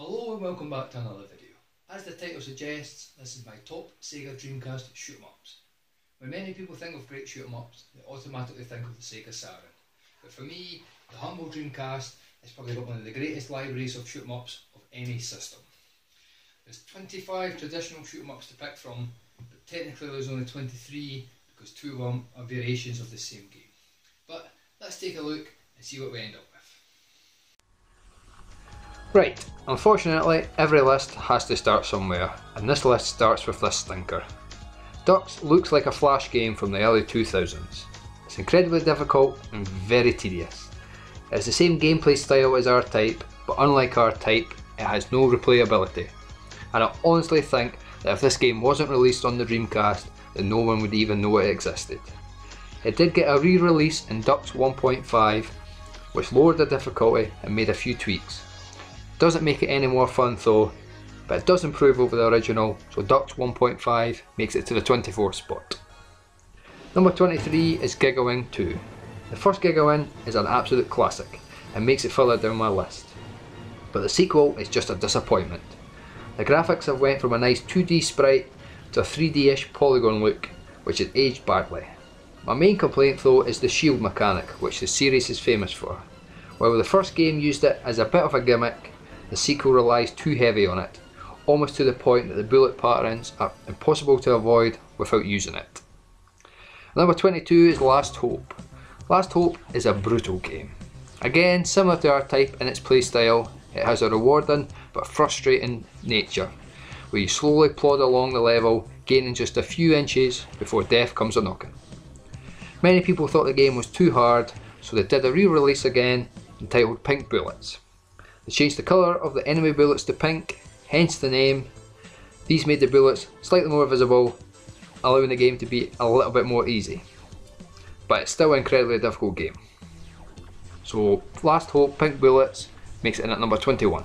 Hello and welcome back to another video. As the title suggests, this is my top Sega Dreamcast shoot-em-ups. When many people think of great shoot-em-ups, they automatically think of the Sega Saturn. But for me, the humble Dreamcast has probably got one of the greatest libraries of shoot-em-ups of any system. There's 25 traditional shoot-em-ups to pick from, but technically there's only 23 because 2 of them are variations of the same game. But let's take a look and see what we end up with. Right, unfortunately every list has to start somewhere, and this list starts with this stinker. Ducks looks like a flash game from the early 2000s. It's incredibly difficult and very tedious. It has the same gameplay style as R-Type, but unlike R-Type, it has no replayability. And I honestly think that if this game wasn't released on the Dreamcast, then no one would even know it existed. It did get a re-release in Ducks 1.5, which lowered the difficulty and made a few tweaks. Doesn't make it any more fun though, but it does improve over the original, so Ducks 1.5 makes it to the 24th spot. Number 23 is Giggling 2. The first Giggling is an absolute classic and makes it further down my list. But the sequel is just a disappointment. The graphics have went from a nice 2D sprite to a 3D-ish polygon look, which has aged badly. My main complaint though is the shield mechanic, which the series is famous for. While the first game used it as a bit of a gimmick, the sequel relies too heavy on it, almost to the point that the bullet patterns are impossible to avoid without using it. Number 22 is Last Hope. Last Hope is a brutal game. Again, similar to R-Type in its playstyle, it has a rewarding but frustrating nature, where you slowly plod along the level, gaining just a few inches before death comes a knocking. Many people thought the game was too hard, so they did a re-release again entitled Pink Bullets. They changed the colour of the enemy bullets to pink, hence the name. These made the bullets slightly more visible, allowing the game to be a little bit more easy. But it's still an incredibly difficult game. So Last Hope Pink Bullets makes it in at number 21.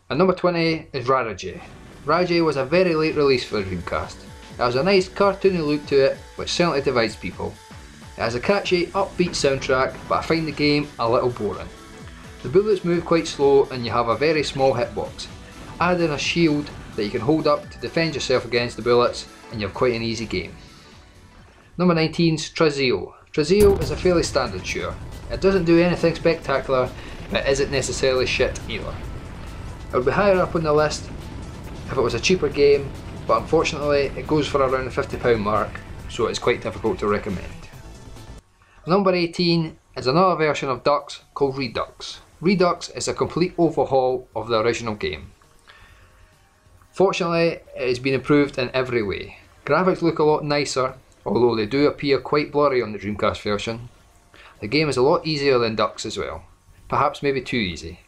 And number 20 is Rarajay. Rarajay was a very late release for the Dreamcast. It has a nice cartoony look to it, which certainly divides people. It has a catchy, upbeat soundtrack, but I find the game a little boring. The bullets move quite slow and you have a very small hitbox. Add in a shield that you can hold up to defend yourself against the bullets and you have quite an easy game. Number 19 is Strozzi. Strozzi is a fairly standard shooter. It doesn't do anything spectacular, but it isn't necessarily shit either. It would be higher up on the list if it was a cheaper game, but unfortunately it goes for around the £50 mark, so it's quite difficult to recommend. Number 18 is another version of Ducks called Redux. Redux is a complete overhaul of the original game. Fortunately, it has been improved in every way. Graphics look a lot nicer, although they do appear quite blurry on the Dreamcast version. The game is a lot easier than Ducks as well, perhaps maybe too easy.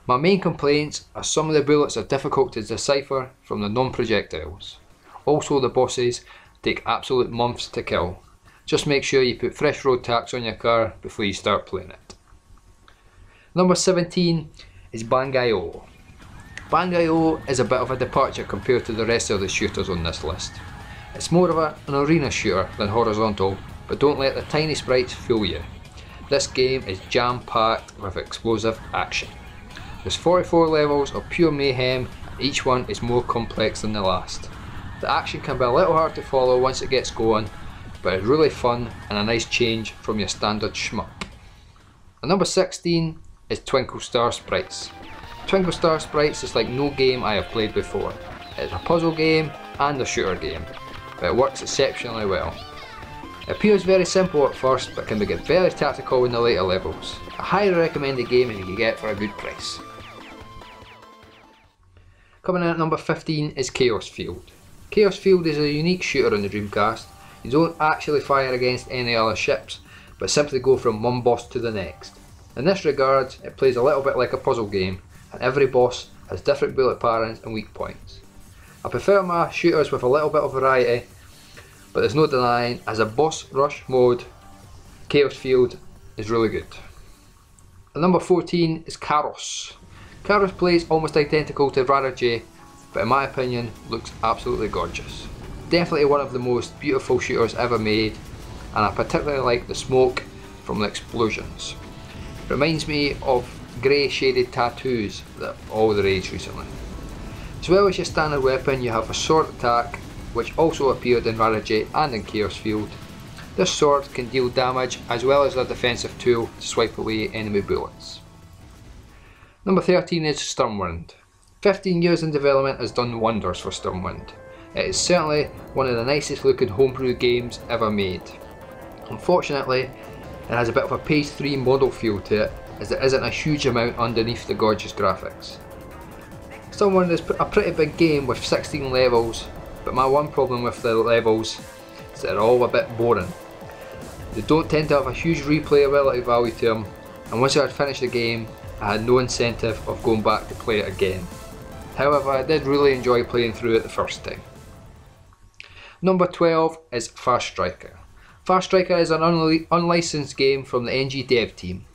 My main complaints are some of the bullets are difficult to decipher from the non-projectiles. Also the bosses take absolute months to kill. Just make sure you put fresh road tax on your car before you start playing it. Number 17 is Bangalore. Bangalore is a bit of a departure compared to the rest of the shooters on this list. It's more of an arena shooter than horizontal, but don't let the tiny sprites fool you. This game is jam-packed with explosive action. There's 44 levels of pure mayhem, and each one is more complex than the last. The action can be a little hard to follow once it gets going, but it's really fun and a nice change from your standard shmup. And number 16 is Twinkle Star Sprites. Twinkle Star Sprites is like no game I have played before. It's a puzzle game and a shooter game, but it works exceptionally well. It appears very simple at first, but can get very tactical in the later levels. A highly recommended game if you can get it for a good price. Coming in at number 15 is Chaos Field. Chaos Field is a unique shooter on the Dreamcast. You don't actually fire against any other ships, but simply go from one boss to the next. In this regard, it plays a little bit like a puzzle game, and every boss has different bullet patterns and weak points. I prefer my shooters with a little bit of variety, but there's no denying, as a boss rush mode, Chaos Field is really good. And number 14 is Karos. Karos plays almost identical to Rarajay, but in my opinion looks absolutely gorgeous. Definitely one of the most beautiful shooters ever made, and I particularly like the smoke from the explosions. It reminds me of grey shaded tattoos that are all the rage recently. As well as your standard weapon, you have a sword attack, which also appeared in Rarity and in Chaos Field. This sword can deal damage as well as a defensive tool to swipe away enemy bullets. Number 13 is Stormwind. 15 years in development has done wonders for Stormwind. It is certainly one of the nicest looking homebrew games ever made. Unfortunately, it has a bit of a page 3 model feel to it, as there isn't a huge amount underneath the gorgeous graphics. Stormwind is a pretty big game with 16 levels, but my one problem with the levels is that they're all a bit boring. They don't tend to have a huge replayability value to them, and once I had finished the game, I had no incentive of going back to play it again. However, I did really enjoy playing through it the first time. Number 12 is Posh Striker. Posh Striker is an unlicensed game from the NG dev team.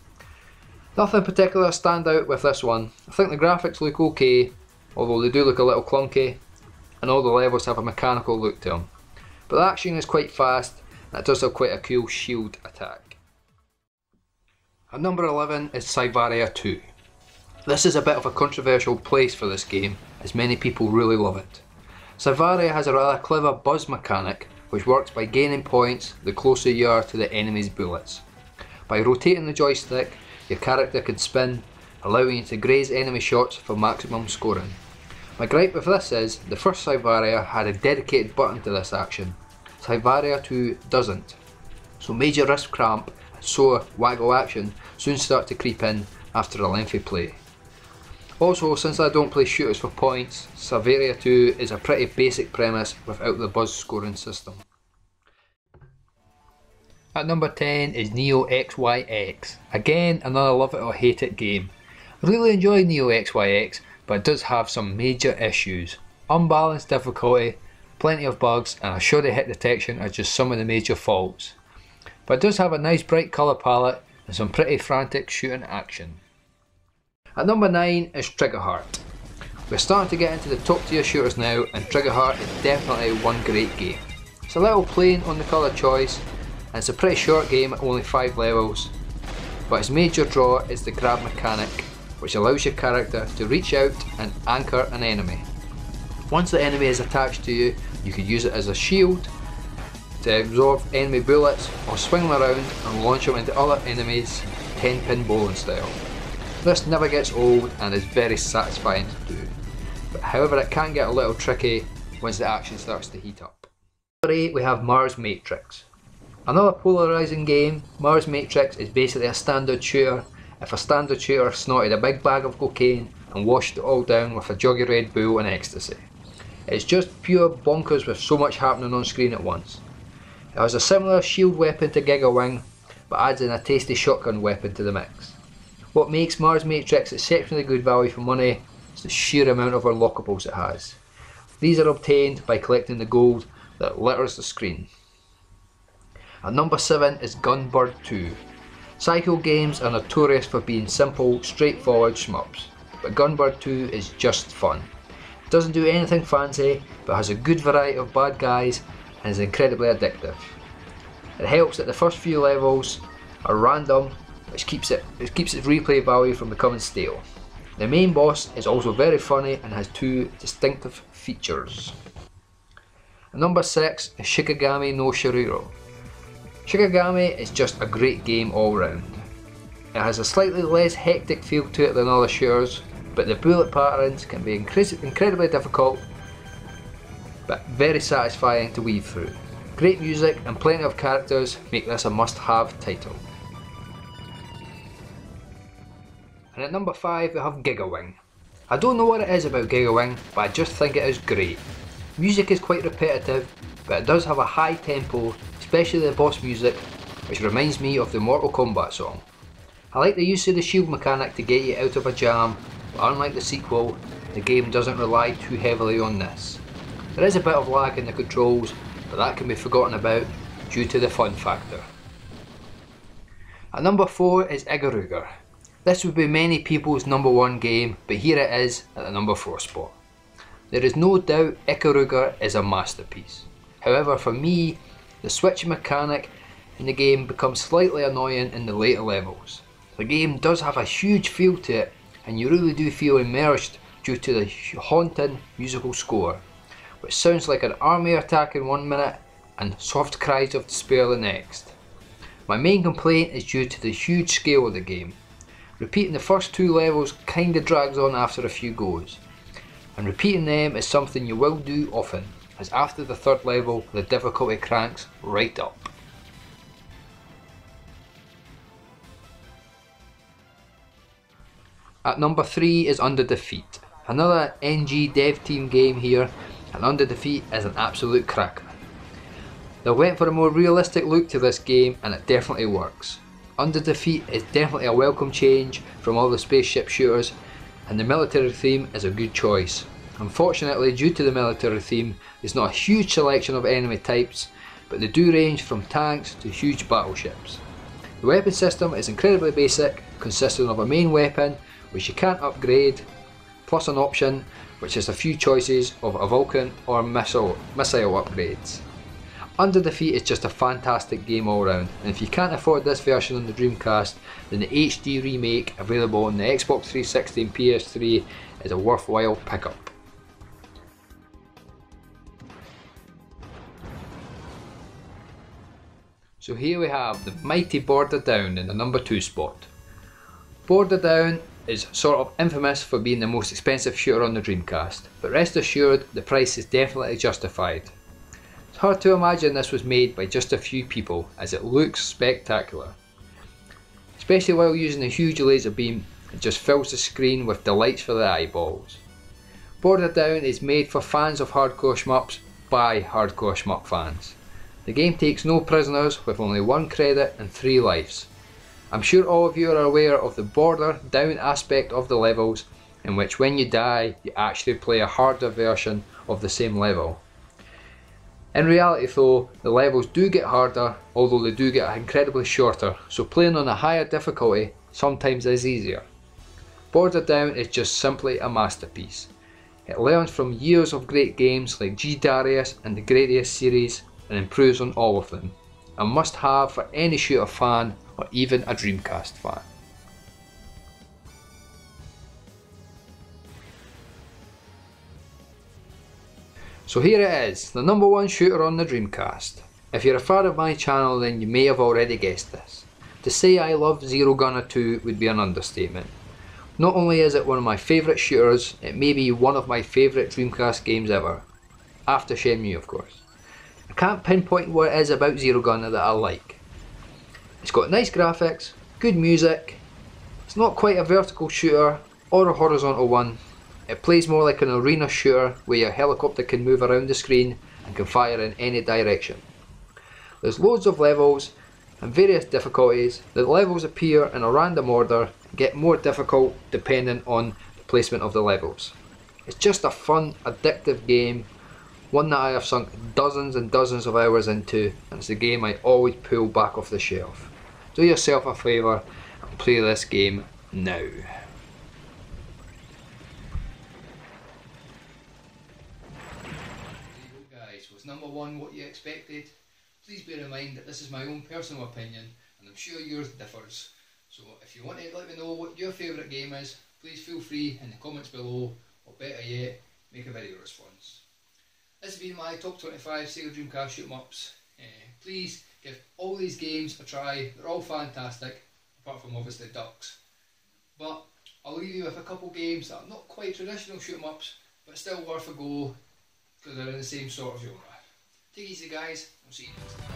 Nothing particular stand out with this one. I think the graphics look okay, although they do look a little clunky, and all the levels have a mechanical look to them. But the action is quite fast, and it does have quite a cool shield attack. At number 11 is Aria 2. This is a bit of a controversial place for this game, as many people really love it. Aria has a rather clever buzz mechanic, which works by gaining points the closer you are to the enemy's bullets. By rotating the joystick, your character can spin, allowing you to graze enemy shots for maximum scoring. My gripe with this is, the first Aria had a dedicated button to this action. Aria 2 doesn't, so major wrist cramp and sore waggle action soon start to creep in after a lengthy play. Also, since I don't play shooters for points, Aria 2 is a pretty basic premise without the buzz scoring system. At number 10 is Neo XYX. Again, another love it or hate it game. I really enjoy Neo XYX, but it does have some major issues. Unbalanced difficulty, plenty of bugs, and a shoddy hit detection are just some of the major faults. But it does have a nice bright colour palette and some pretty frantic shooting action. At number 9 is Triggerheart. We're starting to get into the top tier shooters now, and Triggerheart is definitely one great game. It's a little plain on the colour choice, and it's a pretty short game at only 5 levels, but its major draw is the grab mechanic, which allows your character to reach out and anchor an enemy. Once the enemy is attached to you, you can use it as a shield to absorb enemy bullets, or swing them around and launch them into other enemies 10-pin bowling style. This never gets old and is very satisfying to do, but however it can get a little tricky once the action starts to heat up. Number 8 we have Mars Matrix. Another polarising game. Mars Matrix is basically a standard shooter if a standard shooter snorted a big bag of cocaine and washed it all down with a juggy Red Bull and ecstasy. It's just pure bonkers with so much happening on screen at once. It has a similar shield weapon to Giggling, but adds in a tasty shotgun weapon to the mix. What makes Mars Matrix exceptionally good value for money is the sheer amount of unlockables it has. These are obtained by collecting the gold that litters the screen. At number 7 is Gunbird 2. Psycho games are notorious for being simple, straightforward shmups, but Gunbird 2 is just fun. It doesn't do anything fancy, but has a good variety of bad guys and is incredibly addictive. It helps that the first few levels are random, which keeps its replay value from becoming stale. The main boss is also very funny and has 2 distinctive features. At number 6 is Shikigami no Shiriro. Shikigami is just a great game all round. It has a slightly less hectic feel to it than other shooters, but the bullet patterns can be incredibly difficult, but very satisfying to weave through. Great music and plenty of characters make this a must-have title. And at number 5 we have Giggling. I don't know what it is about Giggling, but I just think it is great. Music is quite repetitive, but it does have a high tempo, especially the boss music, which reminds me of the Mortal Kombat song. I like the use of the shield mechanic to get you out of a jam, but unlike the sequel, the game doesn't rely too heavily on this. There is a bit of lag in the controls, but that can be forgotten about due to the fun factor. At number 4 is Ikaruga. This would be many people's number 1 game, but here it is at the number 4 spot. There is no doubt Ikaruga is a masterpiece. However, for me, the switch mechanic in the game becomes slightly annoying in the later levels. The game does have a huge feel to it, and you really do feel immersed due to the haunting musical score, which sounds like an army attack in 1 minute and soft cries of despair the next. My main complaint is due to the huge scale of the game. Repeating the first 2 levels kinda drags on after a few goes, and repeating them is something you will do often, as after the 3rd level the difficulty cranks right up. At number 3 is Under Defeat. Another NG dev team game here, and Under Defeat is an absolute cracker. They went for a more realistic look to this game and it definitely works. Under Defeat is definitely a welcome change from all the spaceship shooters, and the military theme is a good choice. Unfortunately, due to the military theme, there's not a huge selection of enemy types, but they do range from tanks to huge battleships. The weapon system is incredibly basic, consisting of a main weapon which you can't upgrade, plus an option which has a few choices of a Vulcan or missile upgrades. Under Defeat is just a fantastic game all round, and if you can't afford this version on the Dreamcast, then the HD remake available on the Xbox 360 and PS3 is a worthwhile pickup. So here we have the mighty Border Down in the number 2 spot. Border Down is sort of infamous for being the most expensive shooter on the Dreamcast, but rest assured the price is definitely justified. It's hard to imagine this was made by just a few people, as it looks spectacular. Especially while using a huge laser beam, it just fills the screen with delights for the eyeballs. Border Down is made for fans of hardcore shmups by hardcore shmup fans. The game takes no prisoners with only 1 credit and 3 lives. I'm sure all of you are aware of the Border Down aspect of the levels, in which when you die you actually play a harder version of the same level. In reality though, the levels do get harder, although they do get incredibly shorter, so playing on a higher difficulty sometimes is easier. Border Down is just simply a masterpiece. It learns from years of great games like G-Darius and the Gradius series and improves on all of them. A must have for any shooter fan or even a Dreamcast fan. So here it is, the number 1 shooter on the Dreamcast. If you're a fan of my channel then you may have already guessed this. To say I love Zero Gunner 2 would be an understatement. Not only is it one of my favourite shooters, it may be one of my favourite Dreamcast games ever. After Shenmue of course. I can't pinpoint what it is about Zero Gunner that I like. It's got nice graphics, good music, it's not quite a vertical shooter or a horizontal one. It plays more like an arena shooter where your helicopter can move around the screen and can fire in any direction. There's loads of levels and various difficulties. The levels appear in a random order and get more difficult depending on the placement of the levels. It's just a fun, addictive game, one that I have sunk dozens and dozens of hours into, and it's a game I always pull back off the shelf. Do yourself a favour and play this game now. There you go guys, was number 1 what you expected? Please bear in mind that this is my own personal opinion and I'm sure yours differs. So if you want to let me know what your favourite game is, please feel free in the comments below, or better yet, make a video response. This has been my top 25 Sega Dreamcast Shmups. Please give all these games a try, they're all fantastic, apart from obviously Ducks. But I'll leave you with a couple games that are not quite traditional shoot-em-ups, but still worth a go, because they're in the same sort of genre. Take it easy guys, I'll see you next time.